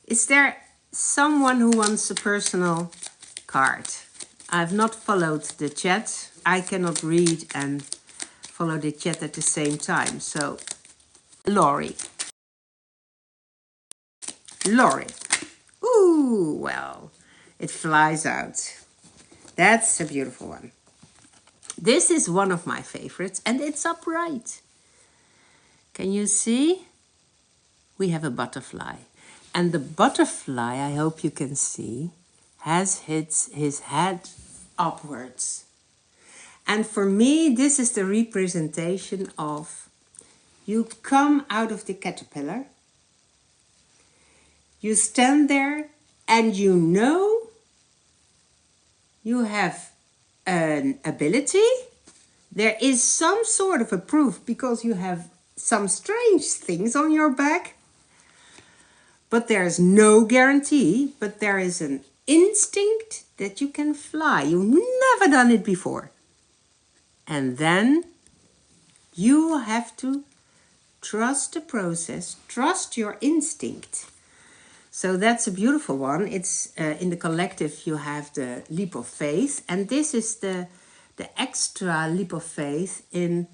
Is there someone who wants a personal card? I've not followed the chat. I cannot read and follow the chat at the same time. So, Laurie. Laurie. Ooh, well, it flies out. That's a beautiful one. This is one of my favorites, and it's upright. Can you see? We have a butterfly. And the butterfly, I hope you can see, has his head upwards. And for me, this is the representation of you come out of the caterpillar, you stand there, and you know you have an ability. There is some sort of a proof because you have some strange things on your back. But there is no guarantee, but there is an instinct that you can fly. You've never done it before. And then you have to trust the process, trust your instinct. So that's a beautiful one. It's in the collective you have the leap of faith. And this is the extra leap of faith in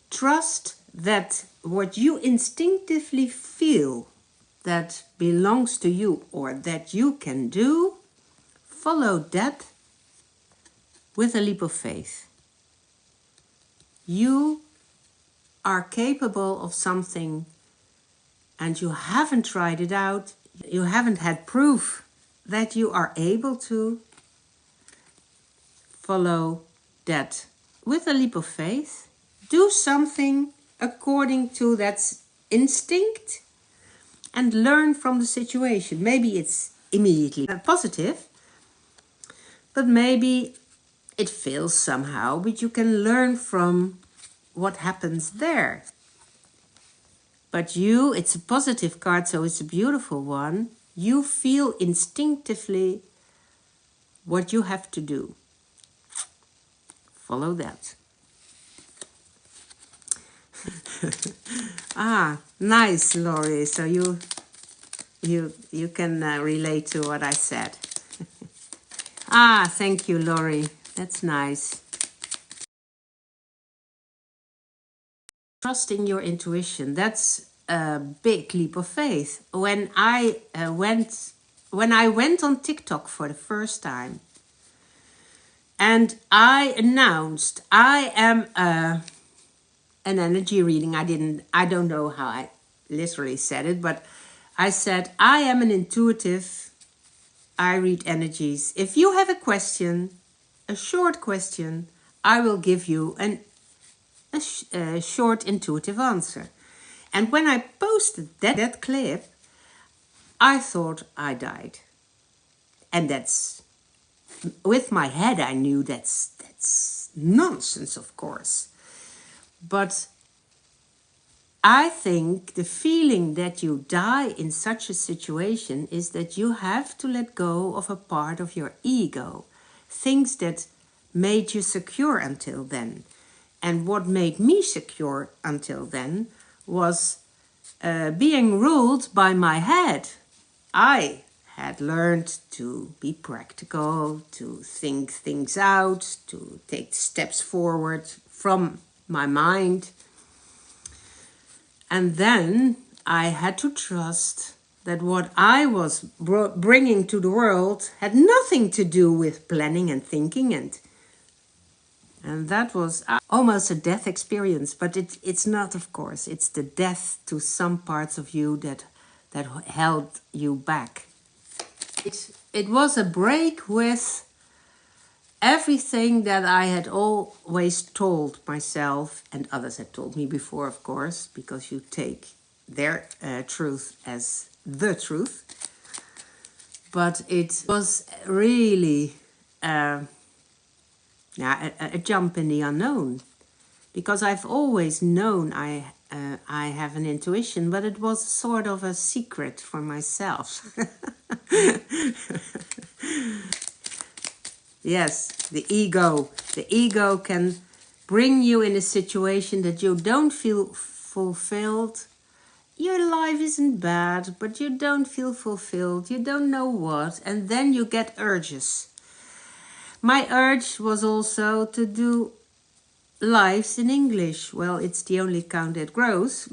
trust that what you instinctively feel that belongs to you or that you can do, follow that with a leap of faith. You are capable of something and you haven't tried it out. You haven't had proof that you are able to follow that with a leap of faith. Do something according to that instinct and learn from the situation. Maybe it's immediately positive, but maybe it fails somehow, but you can learn from what happens there. But it's a positive card, so it's a beautiful one. You feel instinctively what you have to do. Follow that. Ah, nice, Laurie. So you can relate to what I said. Ah, thank you, Laurie. That's nice. Trusting your intuition. That's a big leap of faith. When I went on TikTok for the first time, and I announced I am an energy reading. I don't know how I literally said it, but I said, I am an intuitive. I read energies. If you have a question, a short question, I will give you a short intuitive answer. And when I posted that clip, I thought I died. And that's, with my head, I knew that's nonsense, of course. But I think the feeling that you die in such a situation is that you have to let go of a part of your ego. Things that made you secure until then. And what made me secure until then was being ruled by my head. I had learned to be practical, to think things out, to take steps forward from my mind. And then I had to trust that what I was bringing to the world had nothing to do with planning and thinking. And that was almost a death experience. But it's not, of course. It's the death to some parts of you that held you back. It was a break with everything that I had always told myself, and others had told me before, of course, because you take their truth as the truth. But it was really a jump in the unknown, because I've always known I have an intuition, but it was sort of a secret for myself. Yes, the ego. The ego can bring you in a situation that you don't feel fulfilled, your life isn't bad, but you don't feel fulfilled, you don't know what, and then you get urges. My urge was also to do lives in English. Well, it's the only account that grows.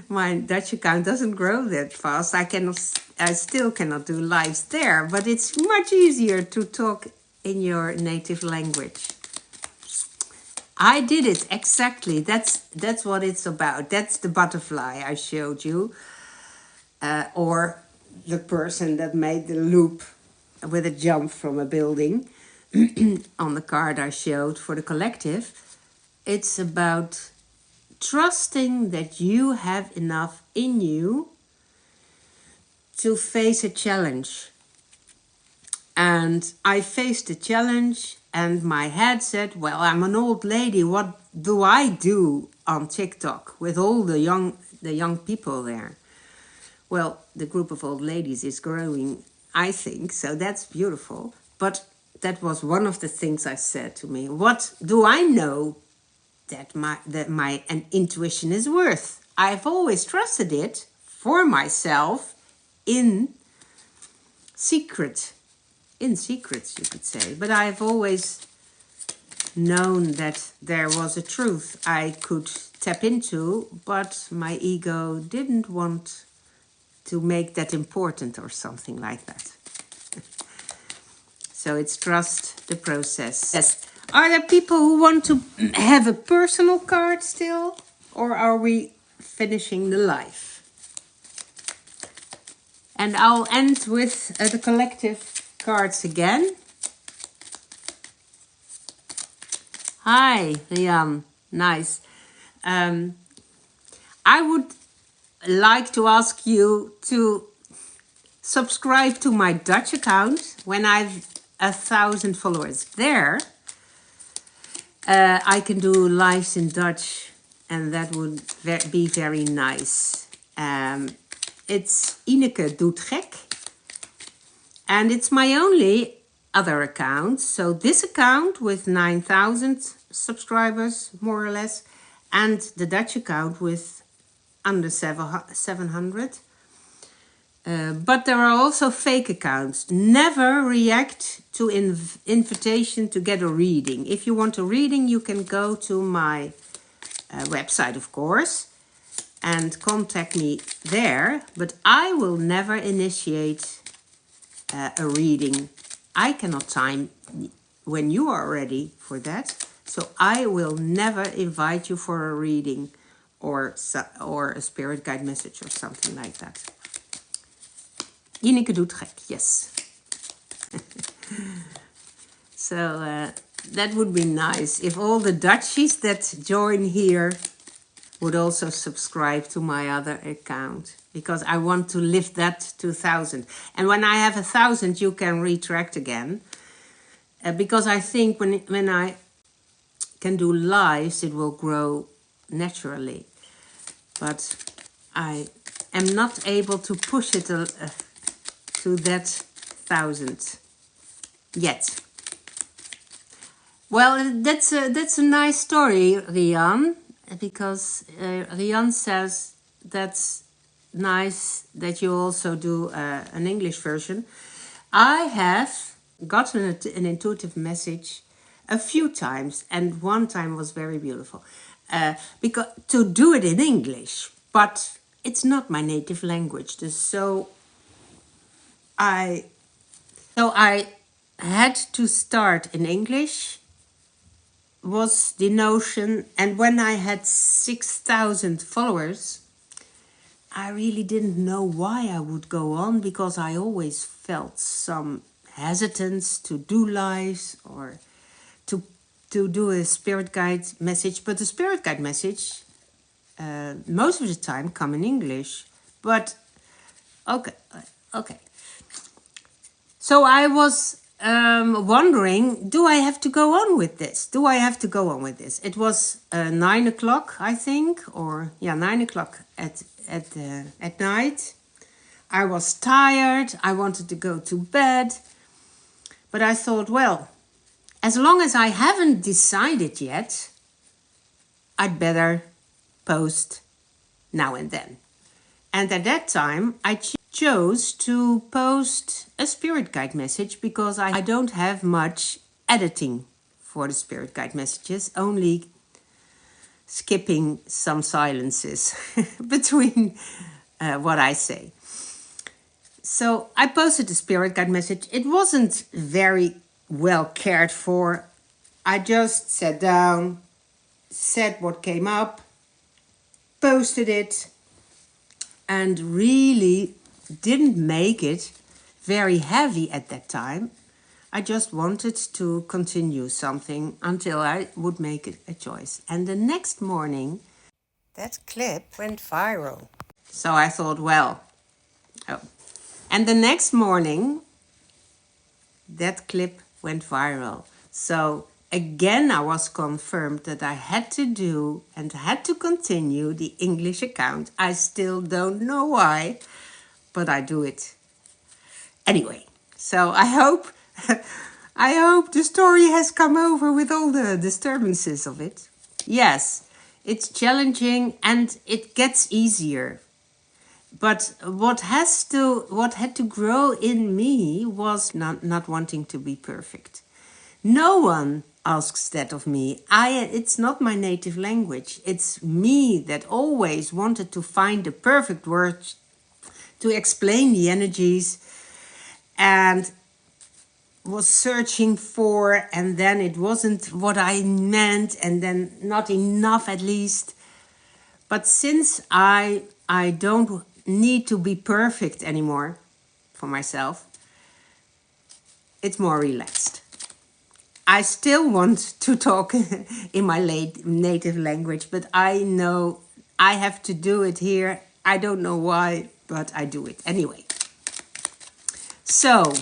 My Dutch account doesn't grow that fast. I still cannot do lives there, but it's much easier to talk in your native language. I did it exactly. That's what it's about. That's the butterfly I showed you, or the person that made the loop with a jump from a building on the card I showed for the collective. It's about trusting that you have enough in you to face a challenge. And I faced the challenge, and my head said, well, I'm an old lady. What do I do on TikTok with all the young people there? Well, the group of old ladies is growing, I think, so that's beautiful. But that was one of the things I said to me. What do I know that my intuition is worth? I've always trusted it for myself in secret. In secrets, you could say. But I've always known that there was a truth I could tap into, but my ego didn't want to make that important or something like that. So it's trust the process. Yes. Are there people who want to have a personal card still? Or are we finishing the life? And I'll end with the collective cards again. Hi, Rian. Nice. I would like to ask you to subscribe to my Dutch account when I've 1,000 followers there. I can do lives in Dutch, and that would be very nice. It's Ineke Doet Gek, and it's my only other account. So this account with 9,000 subscribers, more or less, and the Dutch account with under 700. But there are also fake accounts. Never react to invitation to get a reading. If you want a reading, you can go to my website, of course, and contact me there. But I will never initiate a reading. I cannot time when you are ready for that. So I will never invite you for a reading or a spirit guide message or something like that. Ineke Doet Gek, yes. So that would be nice if all the Dutchies that join here would also subscribe to my other account, because I want to lift that to 1,000. And when I have 1,000, you can retract again, because I think when I can do lives, it will grow naturally. But I am not able to push it to that 1,000 yet. Well, that's a nice story, Rian, because Rian says that's nice that you also do an English version. I have gotten an intuitive message a few times, and one time was very beautiful, because to do it in English, but it's not my native language. So I had to start in English, was the notion. And when I had 6,000 followers, I really didn't know why I would go on, because I always felt some hesitance to do lives or to do a spirit guide message. But the spirit guide message, most of the time, come in English. But okay. So I was wondering, do I have to go on with this? Do I have to go on with this? It was 9 o'clock, I think, or 9 o'clock at night. I was tired. I wanted to go to bed. But I thought, well, as long as I haven't decided yet, I'd better post now and then. And at that time, I chose to post a spirit guide message because I don't have much editing for the spirit guide messages, only skipping some silences between what I say. So I posted a spirit guide message. It wasn't very well cared for. I just sat down, said what came up, posted it, and really didn't make it very heavy at that time. I just wanted to continue something until I would make it a choice. And the next morning, that clip went viral. So I thought, well, oh. And the next morning, that clip went viral. So again, I was confirmed that I had to do and had to continue the English account. I still don't know why, but I do it anyway. So I hope the story has come over with all the disturbances of it. Yes, it's challenging and it gets easier. But what had to grow in me was not wanting to be perfect. No one asks that of me. It's not my native language. It's me that always wanted to find the perfect words to explain the energies and was searching for, and then it wasn't what I meant, and then not enough at least. But since I don't need to be perfect anymore for myself, it's more relaxed. I still want to talk in my native language, but I know I have to do it here. I don't know why, but I do it anyway. So,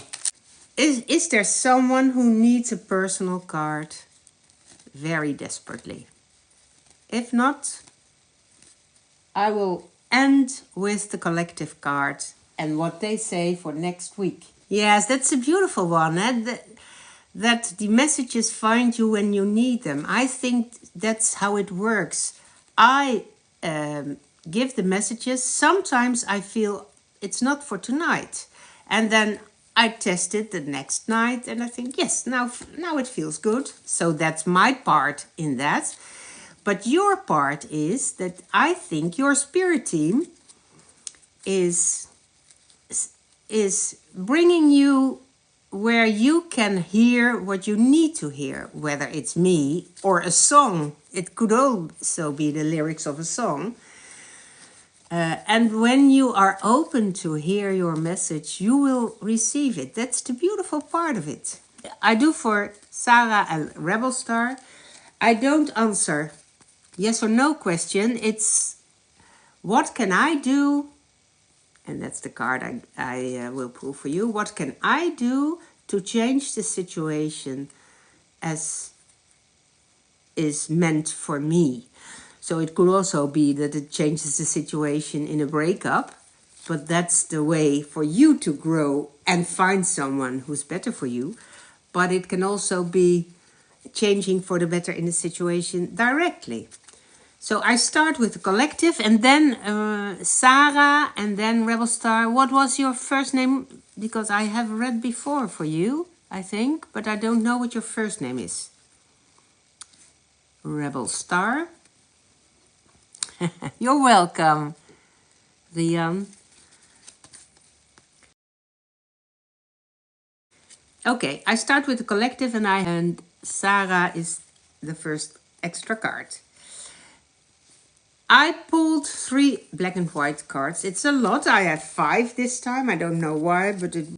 is there someone who needs a personal card very desperately? If not, I will end with the collective card and what they say for next week. Yes, that's a beautiful one. That the messages find you when you need them. I think that's how it works. I give the messages. Sometimes I feel it's not for tonight. And then I test it the next night and I think, yes, now it feels good. So that's my part in that. But your part is that I think your spirit team is bringing you where you can hear what you need to hear, whether it's me or a song. It could also be the lyrics of a song. And when you are open to hear your message, you will receive it. That's the beautiful part of it. I do for Sara and Rebel Star. I don't answer yes or no question. It's what can I do? And that's the card I will pull for you. What can I do to change the situation as is meant for me? So it could also be that it changes the situation in a breakup, but that's the way for you to grow and find someone who's better for you. But it can also be changing for the better in the situation directly. So I start with the collective and then Sara and then Rebel Star. What was your first name? Because I have read before for you, I think, but I don't know what your first name is. Rebel Star. You're welcome, Leon. Okay, I start with the collective and Sara is the first extra card. I pulled 3 black and white cards. It's a lot. I had 5 this time. I don't know why, but it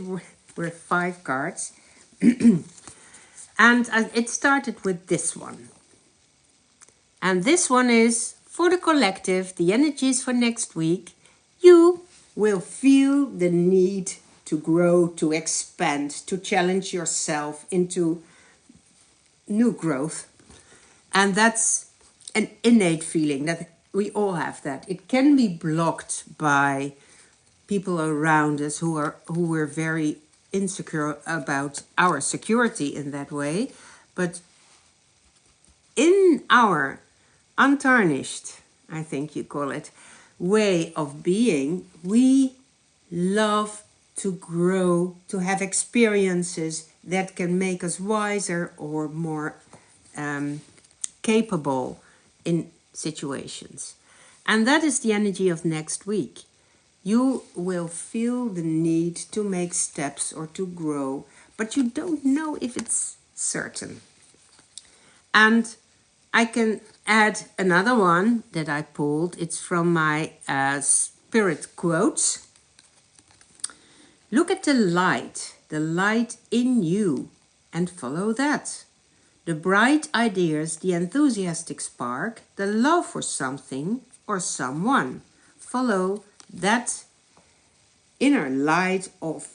were 5 cards. And it started with this one. And this one is for the collective, the energies for next week. You will feel the need to grow, to expand, to challenge yourself into new growth. And that's an innate feeling that we all have that. It can be blocked by people around us who were very insecure about our security in that way. But in our untarnished I think you call it, way of being, we love to grow, to have experiences that can make us wiser or more capable in situations. And that is the energy of next week. You will feel the need to make steps or to grow, but you don't know if it's certain. And I can add another one that I pulled. It's from my spirit quotes. Look at the light in you, and follow that. The bright ideas, the enthusiastic spark, the love for something or someone. Follow that inner light of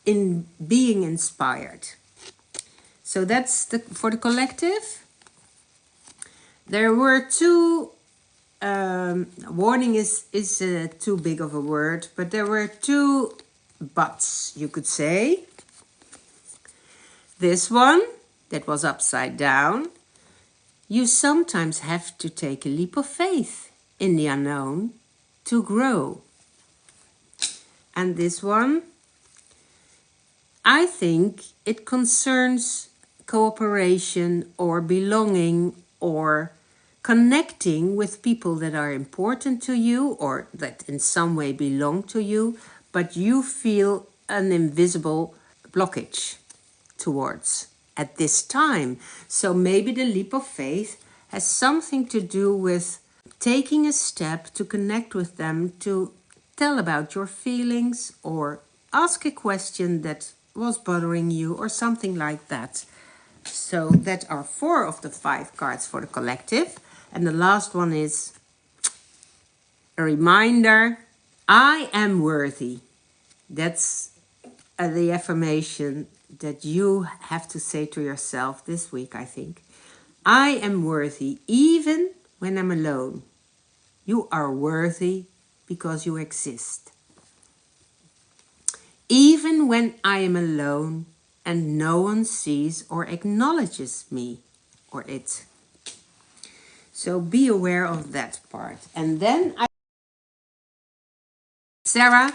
in being inspired. So that's for the collective. There were two, warning is too big of a word, but there were two buts, you could say. This one, that was upside down. You sometimes have to take a leap of faith in the unknown to grow. And this one, I think it concerns cooperation or belonging or connecting with people that are important to you or that in some way belong to you, but you feel an invisible blockage towards at this time. So maybe the leap of faith has something to do with taking a step to connect with them, to tell about your feelings or ask a question that was bothering you or something like that. So that are 4 of the 5 cards for the collective. And the last one is a reminder. I am worthy. That's the affirmation that you have to say to yourself this week, I think. I am worthy even when I'm alone. You are worthy because you exist. Even when I am alone and no one sees or acknowledges me or it. So be aware of that part. And then Sara,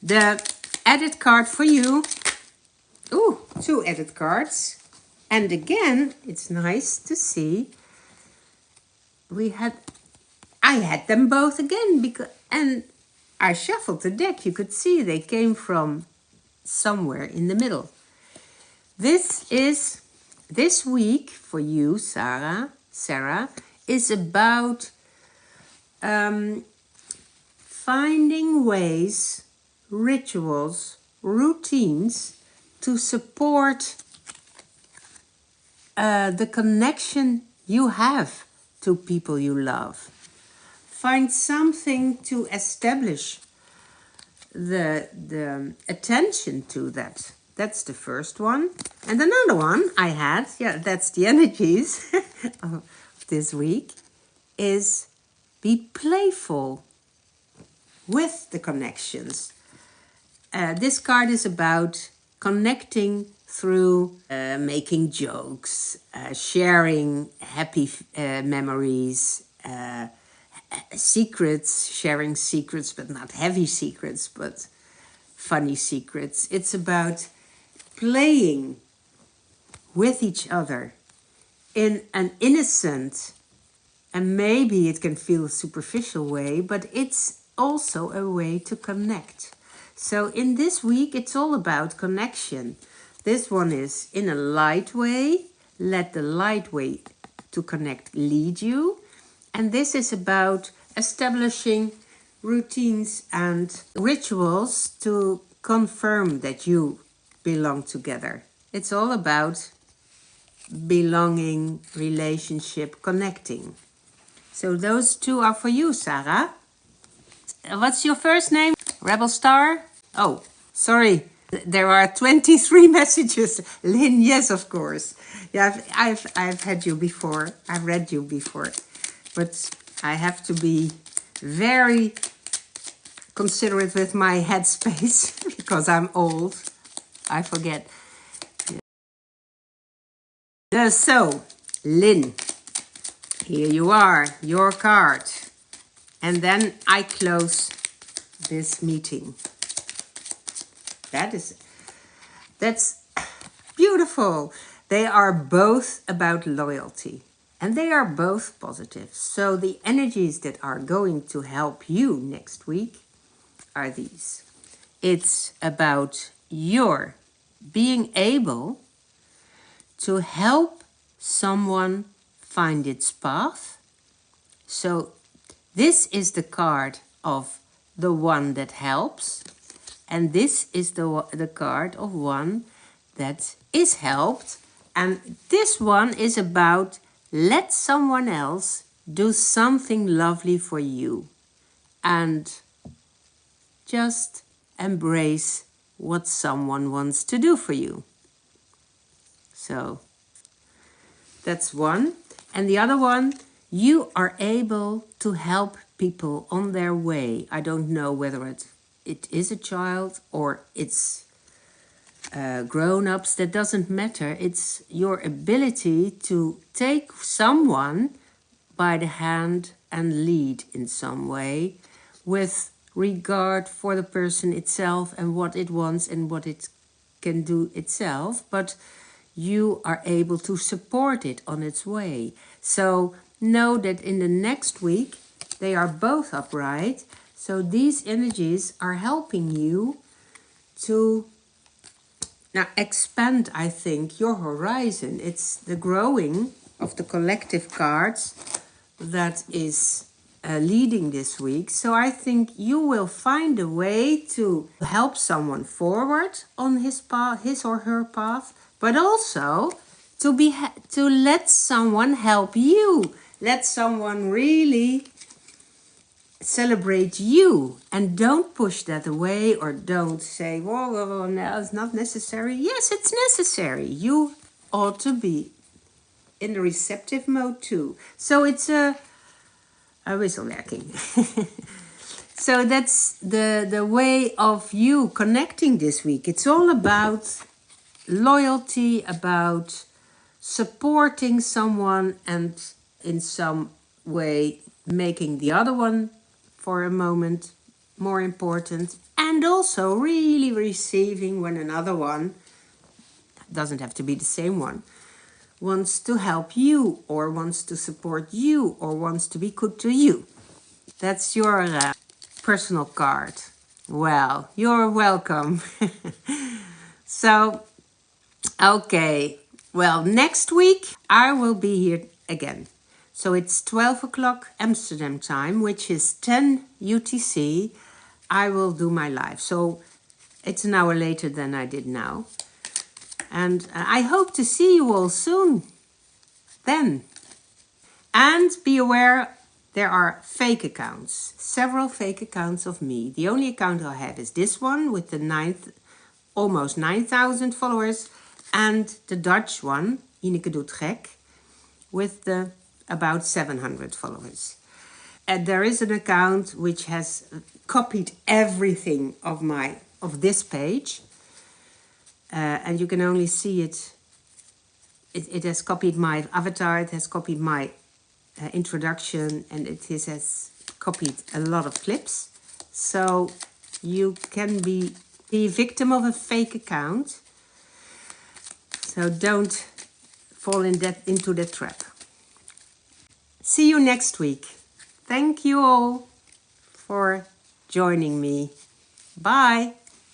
the edit card for you. Ooh, 2 edit cards. And again, it's nice to see I had them both again and I shuffled the deck. You could see they came from somewhere in the middle. This week for you, Sara, is about finding ways, rituals, routines to support the connection you have to people you love. Find something to establish the attention to that. That's the first one. And another one I had, that's the energies of this week, is be playful with the connections. This card is about connecting through making jokes, sharing happy memories, secrets, sharing secrets, but not heavy secrets, but funny secrets. It's about playing with each other in an innocent, and maybe it can feel a superficial way, but it's also a way to connect. So in this week, it's all about connection. This one is in a light way. Let the light way to connect lead you. And this is about establishing routines and rituals to confirm that you belong together. It's all about belonging, relationship, connecting. So those 2 are for you, Sara. What's your first name? Rebel Star? Oh, sorry. There are 23 messages. Lynn, yes, of course. Yeah, I've had you before. I've read you before. But I have to be very considerate with my headspace because I'm old. I forget. So, Lynn, here you are, your card. And then I close this meeting. That's beautiful. They are both about loyalty. And they are both positive. So the energies that are going to help you next week are these. It's about your being able to help someone find its path. So this is the card of the one that helps. And this is the card of one that is helped. And this one is about let someone else do something lovely for you. And just embrace what someone wants to do for you. So that's one. And the other one, you are able to help people on their way. I don't know whether it is a child or it's grown-ups, that doesn't matter. It's your ability to take someone by the hand and lead in some way with regard for the person itself and what it wants and what it can do itself, but you are able to support it on its way. So know that in the next week they are both upright. So these energies are helping you to now expand, I think, your horizon. It's the growing of the collective cards that is leading this week. So I think you will find a way to help someone forward on his path, his or her path, but also to let someone help you. Let someone really celebrate you, and don't push that away, or don't say, whoa, no, it's not necessary. Yes, it's necessary. You ought to be in the receptive mode too. So it's a wisselwerking. So that's the way of you connecting this week. It's all about loyalty, about supporting someone and in some way making the other one for a moment more important, and also really receiving when another one, doesn't have to be the same one, wants to help you or wants to support you or wants to be good to you. That's your personal card. Well, you're welcome. So, okay. Well, next week I will be here again. So it's 12 o'clock Amsterdam time, which is 10 UTC. I will do my live. So it's an hour later than I did now. And I hope to see you all soon. Then. And be aware, there are fake accounts. Several fake accounts of me. The only account I have is this one with the almost 9,000 followers. And the Dutch one, Ineke doet gek, with the about 700 followers. And there is an account which has copied everything of this page. And you can only see it. It has copied my avatar, it has copied my introduction, and it has copied a lot of clips. So you can be the victim of a fake account. So don't fall into that trap. See you next week. Thank you all for joining me. Bye.